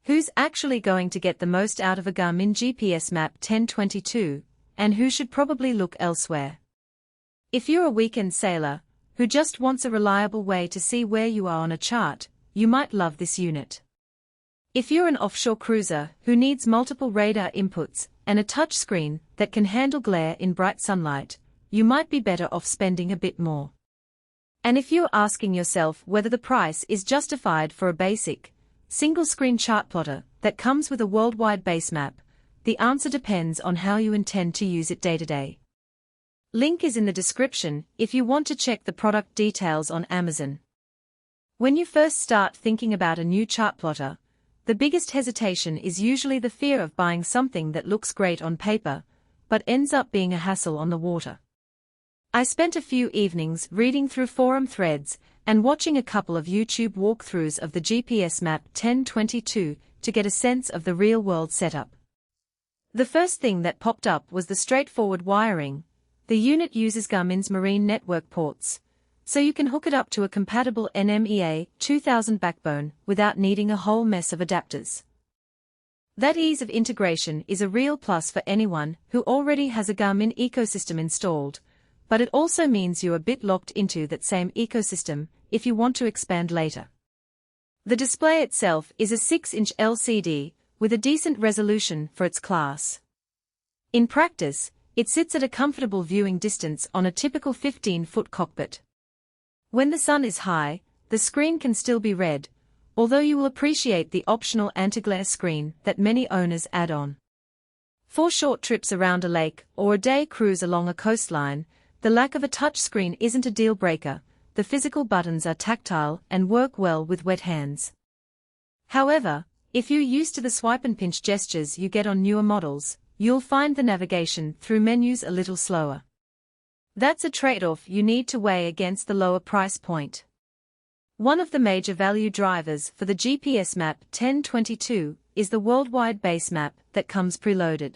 Who's actually going to get the most out of a Garmin GPSMAP 1022, and who should probably look elsewhere? If you're a weekend sailor who just wants a reliable way to see where you are on a chart, you might love this unit. If you're an offshore cruiser who needs multiple radar inputs and a touchscreen that can handle glare in bright sunlight, you might be better off spending a bit more. And if you're asking yourself whether the price is justified for a basic, single-screen chart plotter that comes with a worldwide basemap, the answer depends on how you intend to use it day to day. Link is in the description if you want to check the product details on Amazon. When you first start thinking about a new chart plotter, the biggest hesitation is usually the fear of buying something that looks great on paper, but ends up being a hassle on the water. I spent a few evenings reading through forum threads and watching a couple of YouTube walkthroughs of the GPSMAP 1022 to get a sense of the real-world setup. The first thing that popped up was the straightforward wiring. The unit uses Garmin's Marine Network ports, so you can hook it up to a compatible NMEA 2000 backbone without needing a whole mess of adapters. That ease of integration is a real plus for anyone who already has a Garmin ecosystem installed, but it also means you're a bit locked into that same ecosystem if you want to expand later. The display itself is a 6-inch LCD with a decent resolution for its class. In practice, it sits at a comfortable viewing distance on a typical 15-foot cockpit. When the sun is high, the screen can still be read, although you will appreciate the optional anti-glare screen that many owners add on. For short trips around a lake or a day cruise along a coastline, the lack of a touchscreen isn't a deal-breaker. The physical buttons are tactile and work well with wet hands. However, if you're used to the swipe and pinch gestures you get on newer models, you'll find the navigation through menus a little slower. That's a trade-off you need to weigh against the lower price point. One of the major value drivers for the GPSMAP 1022 is the worldwide basemap that comes preloaded.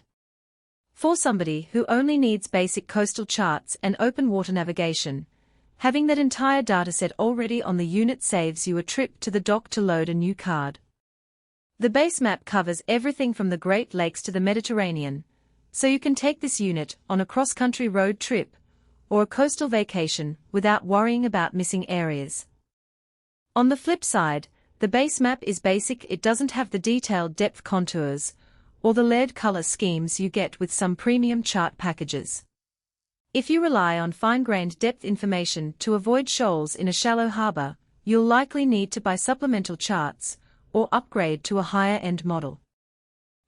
For somebody who only needs basic coastal charts and open water navigation, having that entire dataset already on the unit saves you a trip to the dock to load a new card. The basemap covers everything from the Great Lakes to the Mediterranean, so you can take this unit on a cross-country road trip or a coastal vacation without worrying about missing areas. On the flip side, the basemap is basic. It doesn't have the detailed depth contours or the layered color schemes you get with some premium chart packages. If you rely on fine-grained depth information to avoid shoals in a shallow harbor, you'll likely need to buy supplemental charts or upgrade to a higher-end model.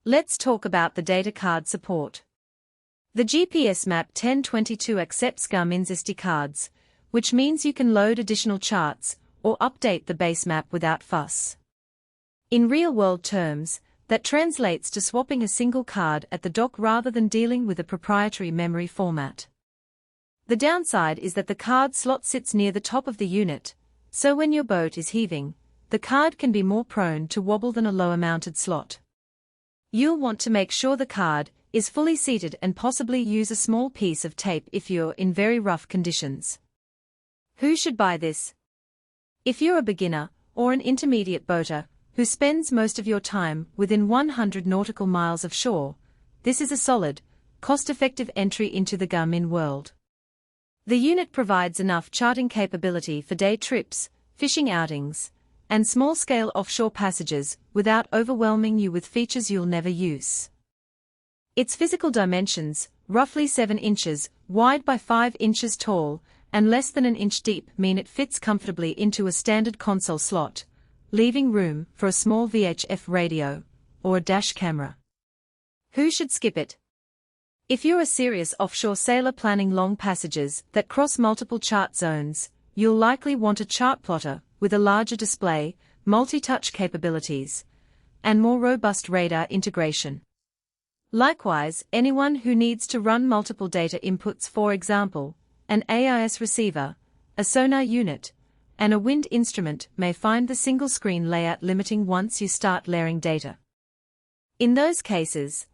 Let's talk about the data card support. The GPSMAP 1022 accepts Garmin's SD cards, which means you can load additional charts or update the basemap without fuss. In real-world terms, that translates to swapping a single card at the dock rather than dealing with a proprietary memory format. The downside is that the card slot sits near the top of the unit, so when your boat is heaving, the card can be more prone to wobble than a lower-mounted slot. You'll want to make sure the card is fully seated and possibly use a small piece of tape if you're in very rough conditions. Who should buy this? If you're a beginner or an intermediate boater who spends most of your time within 100 nautical miles of shore, this is a solid, cost-effective entry into the Garmin world. The unit provides enough charting capability for day trips, fishing outings, and small-scale offshore passages without overwhelming you with features you'll never use. Its physical dimensions, roughly 7 inches wide by 5 inches tall and less than an inch deep, mean it fits comfortably into a standard console slot, leaving room for a small VHF radio or a dash camera. Who should skip it? If you're a serious offshore sailor planning long passages that cross multiple chart zones, you'll likely want a chart plotter with a larger display, multi-touch capabilities, and more robust radar integration. Likewise, anyone who needs to run multiple data inputs, for example, an AIS receiver, a sonar unit, and a wind instrument, may find the single-screen layout limiting once you start layering data. In those cases,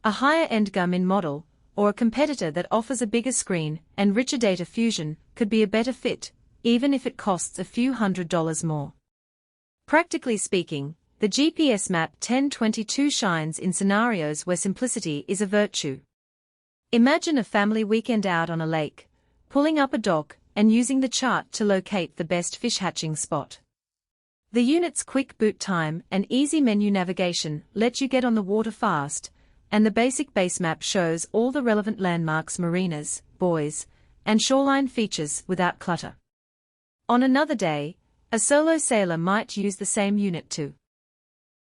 a higher-end Garmin model, or a competitor that offers a bigger screen and richer data fusion, could be a better fit, even if it costs a few $100s more. Practically speaking, the GPSMAP 1022 shines in scenarios where simplicity is a virtue. Imagine a family weekend out on a lake, pulling up a dock and using the chart to locate the best fish hatching spot. The unit's quick boot time and easy menu navigation let you get on the water fast, and the basic Basemap shows all the relevant landmarks, marinas, buoys, and shoreline features without clutter. On another day, a solo sailor might use the same unit to